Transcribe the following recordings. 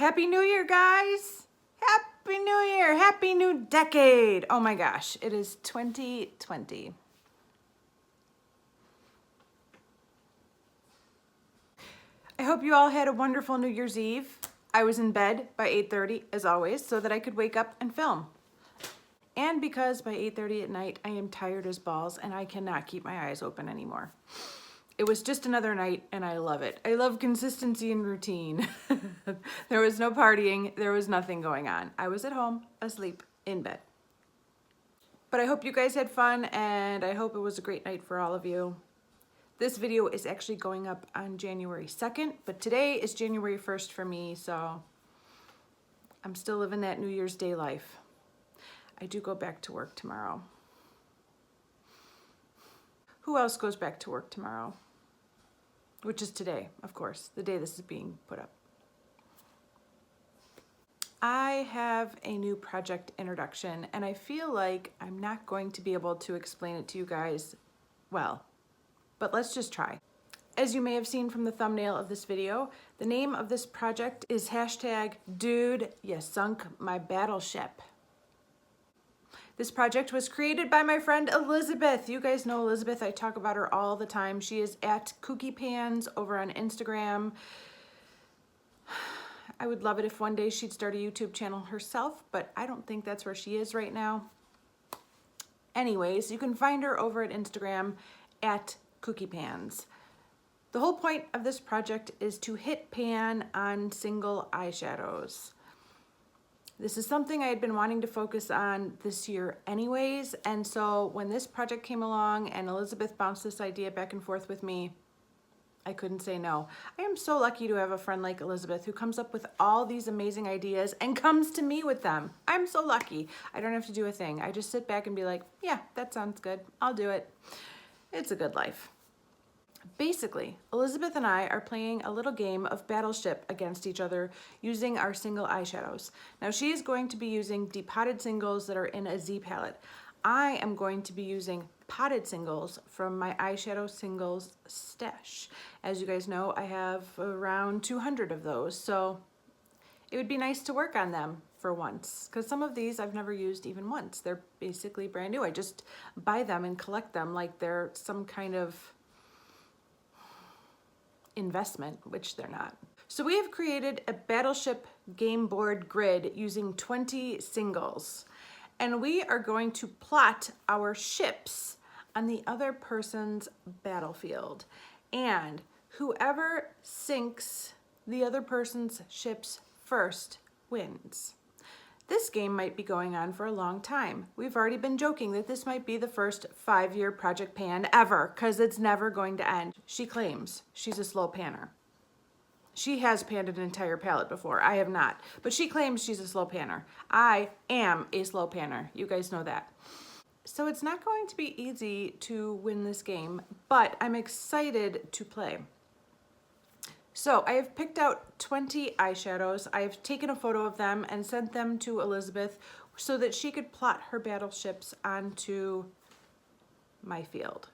Happy New Year, guys! Happy New Year! Happy New Decade! Oh my gosh, it is 2020. I hope you all had a wonderful New Year's Eve. I was in bed by 8:30, as always, so that I could wake up and film. And because by 8:30 at night, I am tired as balls and I cannot keep my eyes open anymore. It was just another night and I love it. I love consistency and routine. There was no partying, there was nothing going on. I was at home, asleep, in bed. But I hope you guys had fun and I hope it was a great night for all of you. This video is actually going up on January 2nd, but today is January 1st for me, so I'm still living that New Year's Day life. I do go back to work tomorrow. Who else goes back to work tomorrow? Which is today, of course, the day this is being put up. I have a new project introduction and I feel like I'm not going to be able to explain it to you guys well, but let's just try. As you may have seen from the thumbnail of this video, the name of this project is hashtag Dude, Ya Sunk My Battleship. This project was created by my friend Elizabeth. You guys know Elizabeth, I talk about her all the time. She is at Kooky Pans over on Instagram. I would love it if one day she'd start a YouTube channel herself, but I don't think that's where she is right now. Anyways, you can find her over at Instagram at Kooky Pans. The whole point of this project is to hit pan on single eyeshadows. This is something I had been wanting to focus on this year anyways, and so when this project came along and Elizabeth bounced this idea back and forth with me, I couldn't say no. I am so lucky to have a friend like Elizabeth who comes up with all these amazing ideas and comes to me with them. I'm so lucky. I don't have to do a thing. I just sit back and be like, yeah, that sounds good. I'll do it. It's a good life. Basically, Elizabeth and I are playing a little game of Battleship against each other using our single eyeshadows. Now she is going to be using depotted singles that are in a Z palette. I am going to be using potted singles from my eyeshadow singles stash. As you guys know, I have around 200 of those, so it would be nice to work on them for once, because some of these I've never used even once. They're basically brand new. I just buy them and collect them like they're some kind of investment, which they're not. So we have created a Battleship game board grid using 20 singles, and we are going to plot our ships on the other person's battlefield, and whoever sinks the other person's ships first wins. This game might be going on for a long time. We've already been joking that this might be the first 5-year project pan ever, because it's never going to end. She claims she's a slow panner. She has panned an entire palette before. I have not. But she claims she's a slow panner. I am a slow panner. You guys know that. So it's not going to be easy to win this game, but I'm excited to play. So I have picked out 20 eyeshadows. I have taken a photo of them and sent them to Elizabeth so that she could plot her battleships onto my field.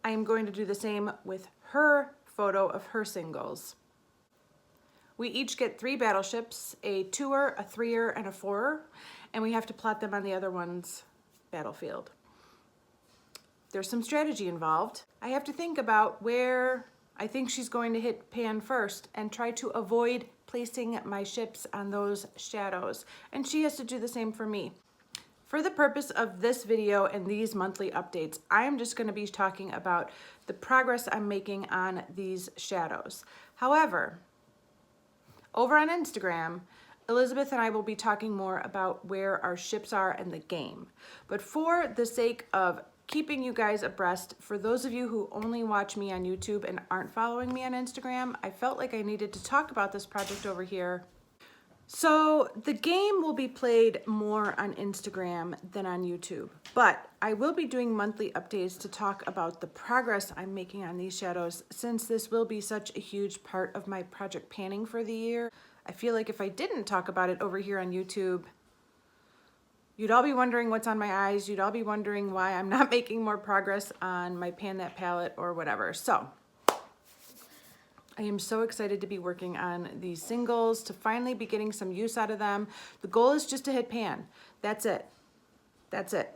I am going to do the same with her photo of her singles. We each get 3 battleships, a 2er, a 3er, and a 4er, and we have to plot them on the other one's battlefield. There's some strategy involved. I have to think about where I think she's going to hit pan first and try to avoid placing my ships on those shadows. And she has to do the same for me. For the purpose of this video and these monthly updates, I am just going to be talking about the progress I'm making on these shadows. However, over on Instagram, Elizabeth and I will be talking more about where our ships are in the game. But for the sake of keeping you guys abreast, for those of you who only watch me on YouTube and aren't following me on Instagram, I felt like I needed to talk about this project over here. So the game will be played more on Instagram than on YouTube, but I will be doing monthly updates to talk about the progress I'm making on these shadows, since this will be such a huge part of my project panning for the year. I feel like if I didn't talk about it over here on YouTube, you'd all be wondering what's on my eyes. You'd all be wondering why I'm not making more progress on my Pan That palette or whatever. So I am so excited to be working on these singles, to finally be getting some use out of them. The goal is just to hit pan. That's it. That's it.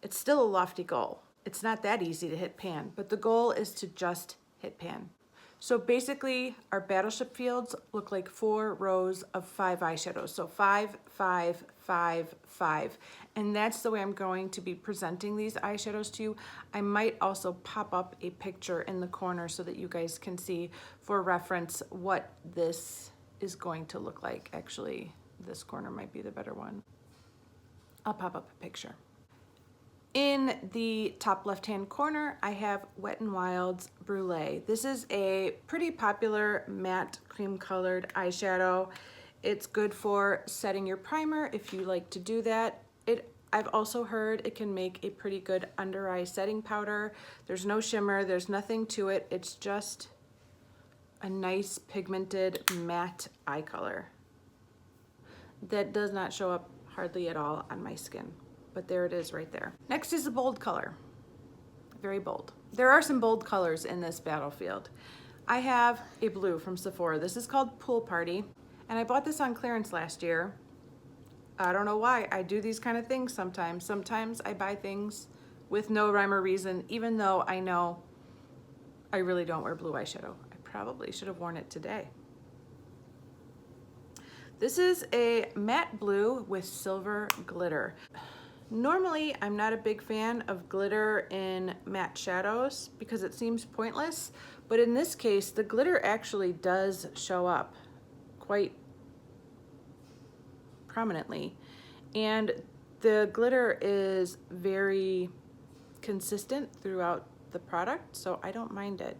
It's still a lofty goal. It's not that easy to hit pan, but the goal is to just hit pan. So basically, our Battleship fields look like 4 rows of 5 eyeshadows. So 5, 5, 5, 5. And that's the way I'm going to be presenting these eyeshadows to you. I might also pop up a picture in the corner so that you guys can see for reference what this is going to look like. Actually, this corner might be the better one. I'll pop up a picture. In the top left-hand corner, I have Wet n Wild's Brulee. This is a pretty popular matte cream-colored eyeshadow. It's good for setting your primer if you like to do that. I've also heard it can make a pretty good under-eye setting powder. There's no shimmer, there's nothing to it. It's just a nice pigmented matte eye color that does not show up hardly at all on my skin. But there it is right there. Next is a bold color, very bold. There are some bold colors in this battlefield. I have a blue from Sephora. This is called Pool Party, and I bought this on clearance last year. I don't know why, I do these kind of things sometimes. Sometimes I buy things with no rhyme or reason, even though I know I really don't wear blue eyeshadow. I probably should have worn it today. This is a matte blue with silver glitter. Normally, I'm not a big fan of glitter in matte shadows because it seems pointless, but in this case, the glitter actually does show up quite prominently, and the glitter is very consistent throughout the product, so I don't mind it.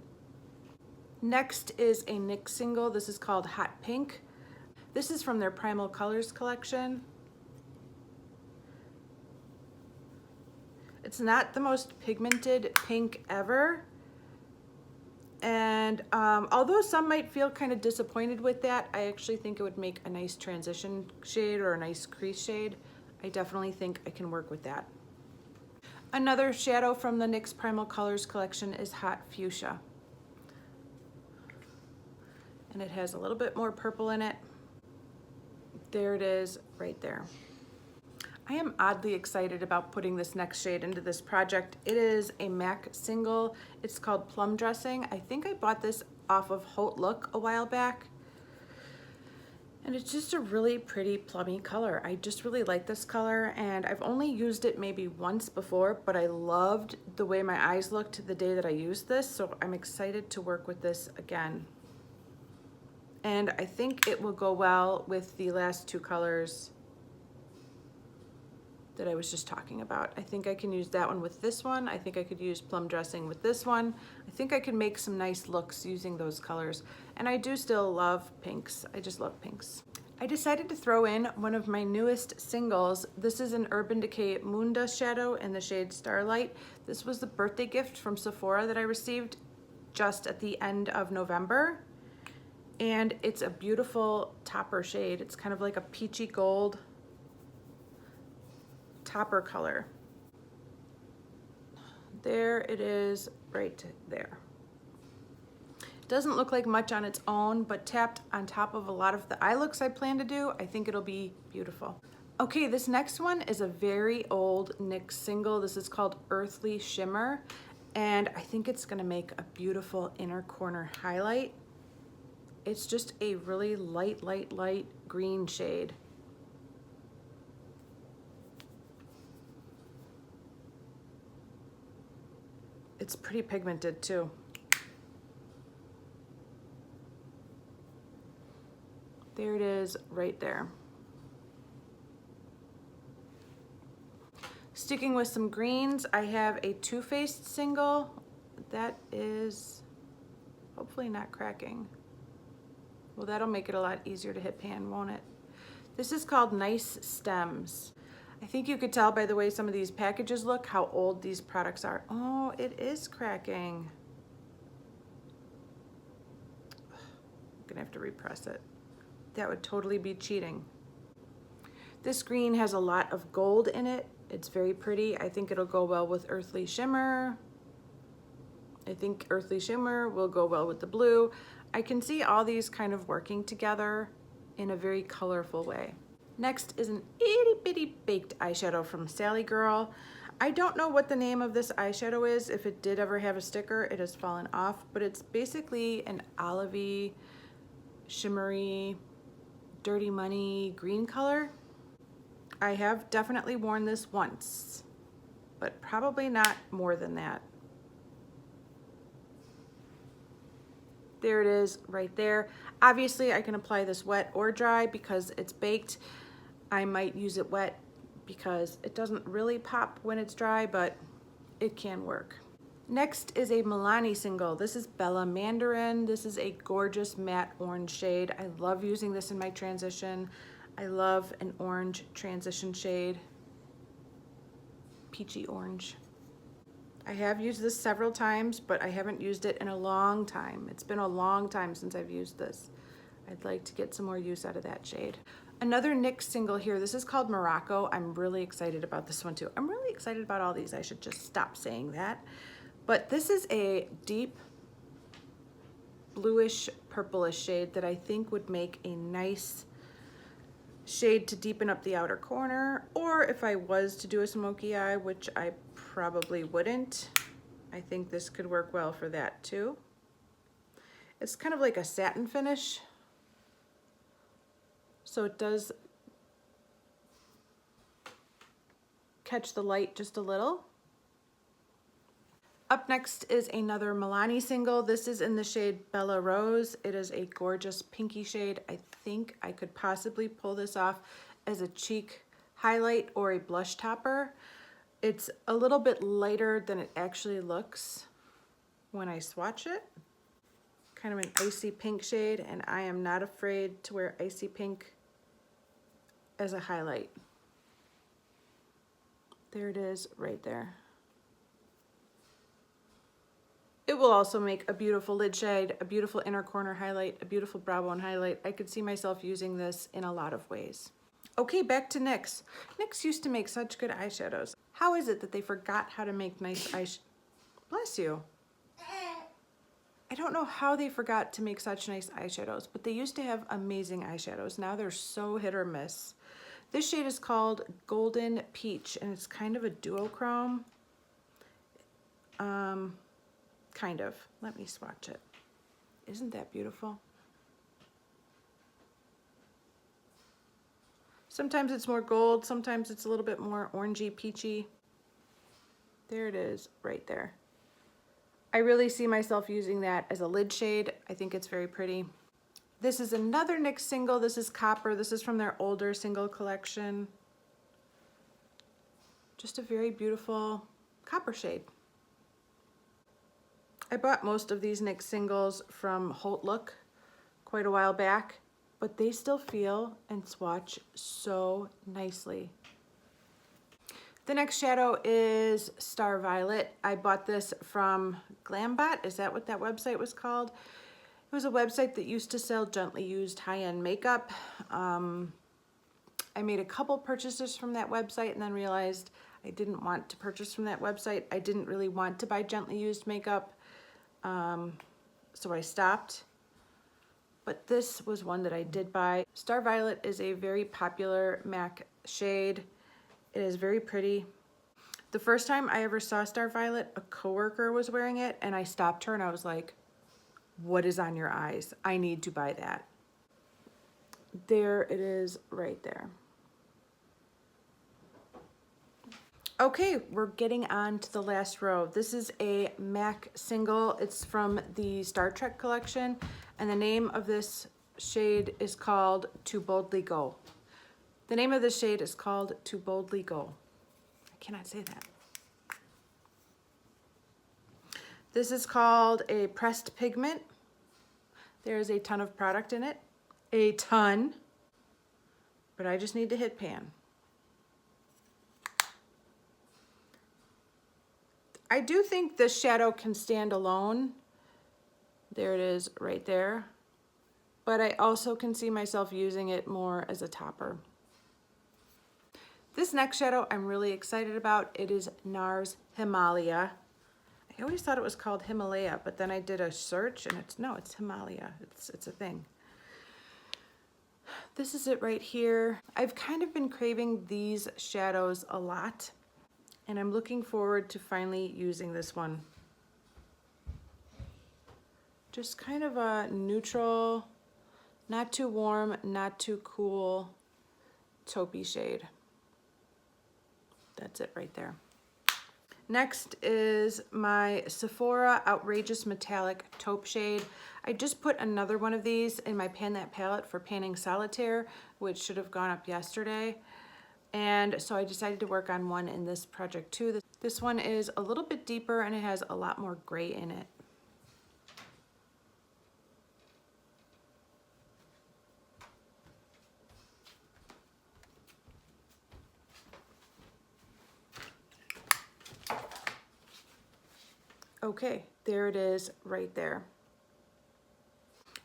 Next is a NYX single. This is called Hot Pink. This is from their Primal Colors collection. It's not the most pigmented pink ever, and although some might feel kind of disappointed with that, I actually think it would make a nice transition shade or a nice crease shade. I definitely think I can work with that. Another shadow from the NYX Primal Colors collection is Hot Fuchsia, and it has a little bit more purple in it. There it is right there. I am oddly excited about putting this next shade into this project. It is a MAC single. It's called Plum Dressing. I think I bought this off of Haute Look a while back. And it's just a really pretty plummy color. I just really like this color, and I've only used it maybe once before, but I loved the way my eyes looked the day that I used this, so I'm excited to work with this again. And I think it will go well with the last 2 colors that I was just talking about. I think I can use that one with this one. I think I could use Plum Dressing with this one. I think I could make some nice looks using those colors. And I do still love pinks. I just love pinks. I decided to throw in one of my newest singles. This is an Urban Decay Moon Dust shadow in the shade Starlight. This was the birthday gift from Sephora that I received just at the end of November. And it's a beautiful topper shade. It's kind of like a peachy gold topper color. There it is right there. Doesn't look like much on its own, but tapped on top of a lot of the eye looks I plan to do, I think it'll be beautiful. Okay, this next one is a very old NYX single. This is called Earthly Shimmer, and I think it's gonna make a beautiful inner corner highlight. It's just a really light green shade. It's pretty pigmented too. There it is right there. Sticking with some greens, I have a Too Faced single that is hopefully not cracking. Well, that'll make it a lot easier to hit pan, won't it? This is called Nice Stems. I think you could tell by the way some of these packages look how old these products are. Oh, it is cracking. I'm gonna have to repress it. That would totally be cheating. This green has a lot of gold in it. It's very pretty. I think it'll go well with Earthly Shimmer. I think Earthly Shimmer will go well with the blue. I can see all these kind of working together in a very colorful way. Next is an itty bitty baked eyeshadow from Sally Girl. I don't know what the name of this eyeshadow is. If it did ever have a sticker, it has fallen off, but it's basically an olivey, shimmery, dirty money green color. I have definitely worn this once, but probably not more than that. There it is right there. Obviously I can apply this wet or dry because it's baked. I might use it wet because it doesn't really pop when it's dry, but it can work. Next is a Milani single. This is Bella Mandarin. This is a gorgeous matte orange shade. I love using this in my transition. I love an orange transition shade. Peachy orange. I have used this several times, but I haven't used it in a long time. It's been a long time since I've used this. I'd like to get some more use out of that shade. Another NYX single here. This is called Morocco. I'm really excited about this one too. I'm really excited about all these. I should just stop saying that. But this is a deep bluish purplish shade that I think would make a nice shade to deepen up the outer corner, or if I was to do a smoky eye, which I probably wouldn't, I think this could work well for that too. It's kind of like a satin finish, so it does catch the light just a little. Up next is another Milani single. This is in the shade Bella Rose. It is a gorgeous pinky shade. I think I could possibly pull this off as a cheek highlight or a blush topper. It's a little bit lighter than it actually looks when I swatch it. Kind of an icy pink shade, and I am not afraid to wear icy pink as a highlight. There it is right there. It will also make a beautiful lid shade, a beautiful inner corner highlight, a beautiful brow bone highlight. I could see myself using this in a lot of ways. Okay, back to NYX. NYX used to make such good eyeshadows. How is it that they forgot how to make nice eyeshadows? Bless you. I don't know how they forgot to make such nice eyeshadows, but they used to have amazing eyeshadows. Now they're so hit or miss. This shade is called Golden Peach, and it's kind of a duochrome. Kind of. Let me swatch it. Isn't that beautiful? Sometimes it's more gold, sometimes it's a little bit more orangey, peachy. There it is, right there. I really see myself using that as a lid shade. I think it's very pretty. This is another NYX single. This is Copper. This is from their older single collection. Just a very beautiful copper shade. I bought most of these NYX singles from Holt Look quite a while back, but they still feel and swatch so nicely. The next shadow is Star Violet. I bought this from Glambot. Is that what that website was called? It was a website that used to sell gently used high-end makeup. I made a couple purchases from that website and then realized I didn't want to purchase from that website. I didn't really want to buy gently used makeup. So I stopped, but this was one that I did buy. Star Violet is a very popular MAC shade. It is very pretty. The first time I ever saw Star Violet, a coworker was wearing it, and I stopped her and I was like, what is on your eyes? I need to buy that. There it is right there. Okay, we're getting on to the last row. This is a MAC single. It's from the Star Trek collection, and the name of this shade is called To Boldly Go. The name of this shade is called To Boldly Go. I cannot say that. This is called a pressed pigment. There's a ton of product in it. A ton. But I just need to hit pan. I do think this shadow can stand alone. There it is right there. But I also can see myself using it more as a topper. This next shadow I'm really excited about. It is NARS Himalaya. I I always thought it was called Himalaya, but then I did a search and it's Himalaya. It's a thing. This is it right here. I've kind of been craving these shadows a lot, and I'm looking forward to finally using this one. Just kind of a neutral, not too warm, not too cool, taupey shade. That's it right there. Next is my Sephora Outrageous Metallic Taupe shade. I just put another one of these in my Pan That palette for panning solitaire, which should have gone up yesterday. And so I decided to work on one in this project too. This one is a little bit deeper and it has a lot more gray in it. Okay, there it is right there.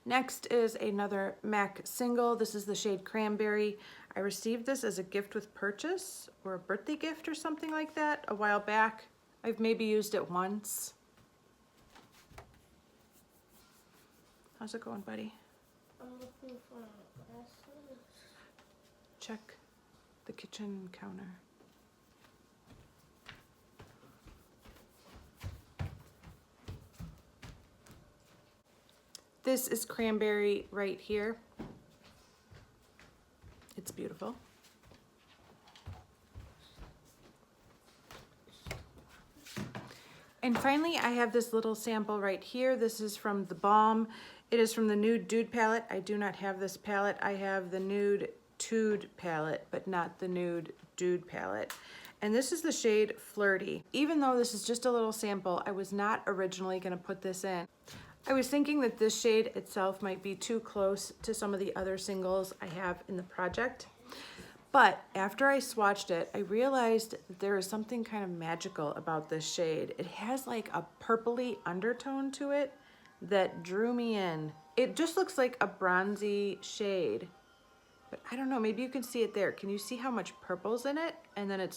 Next is another MAC single. This is the shade Cranberry. I received this as a gift with purchase or a birthday gift or something like that a while back. I've maybe used it once. How's it going, buddy? I'm looking for my glasses. Check the kitchen counter. This is Cranberry right here. It's beautiful. And finally, I have this little sample right here. This is from the Balm. It is from the Nude Dude palette. I do not have this palette. I have the Nude Tude palette, but not the Nude Dude palette. And this is the shade Flirty. Even though this is just a little sample, I was not originally gonna put this in. I was thinking that this shade itself might be too close to some of the other singles I have in the project. But after I swatched it, I realized that there is something kind of magical about this shade. It has like a purpley undertone to it that drew me in. It just looks like a bronzy shade, but I don't know, maybe you can see it there. Can you see how much purple's in it? And then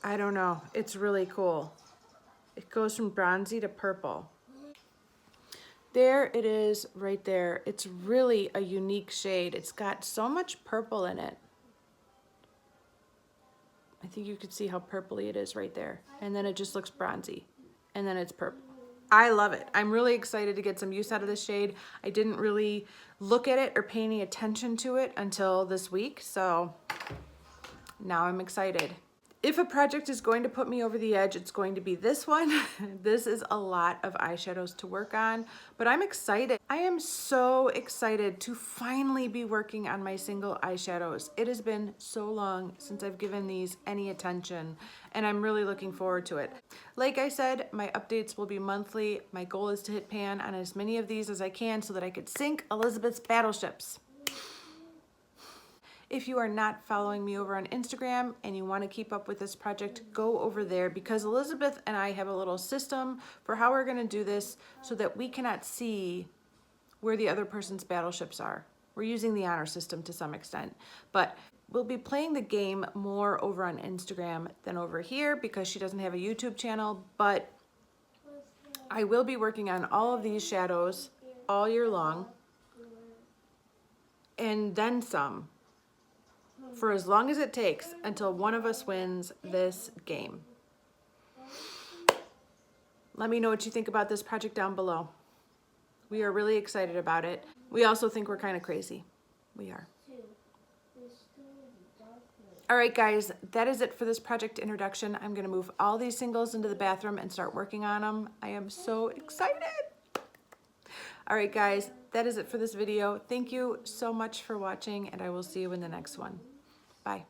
I don't know, it's really cool. It goes from bronzy to purple. There it is right there. It's really a unique shade. It's got so much purple in it. I think you can see how purpley it is right there. And then it just looks bronzy. And then it's purple. I love it. I'm really excited to get some use out of this shade. I didn't really look at it or pay any attention to it until this week. So now I'm excited. If a project is going to put me over the edge, it's going to be this one. This is a lot of eyeshadows to work on, but I'm excited. I am so excited to finally be working on my single eyeshadows. It has been so long since I've given these any attention, and I'm really looking forward to it. Like I said, my updates will be monthly. My goal is to hit pan on as many of these as I can so that I could sink Elizabeth's battleships. If you are not following me over on Instagram and you want to keep up with this project, go over there because Elizabeth and I have a little system for how we're going to do this so that we cannot see where the other person's battleships are. We're using the honor system to some extent, but we'll be playing the game more over on Instagram than over here because she doesn't have a YouTube channel, but I will be working on all of these shadows all year long and then some, for as long as it takes until one of us wins this game. Let me know what you think about this project down below. We are really excited about it. We also think we're kind of crazy. We are. All right, guys, that is it for this project introduction. I'm gonna move all these singles into the bathroom and start working on them. I am so excited. All right, guys, that is it for this video. Thank you so much for watching, and I will see you in the next one. Bye.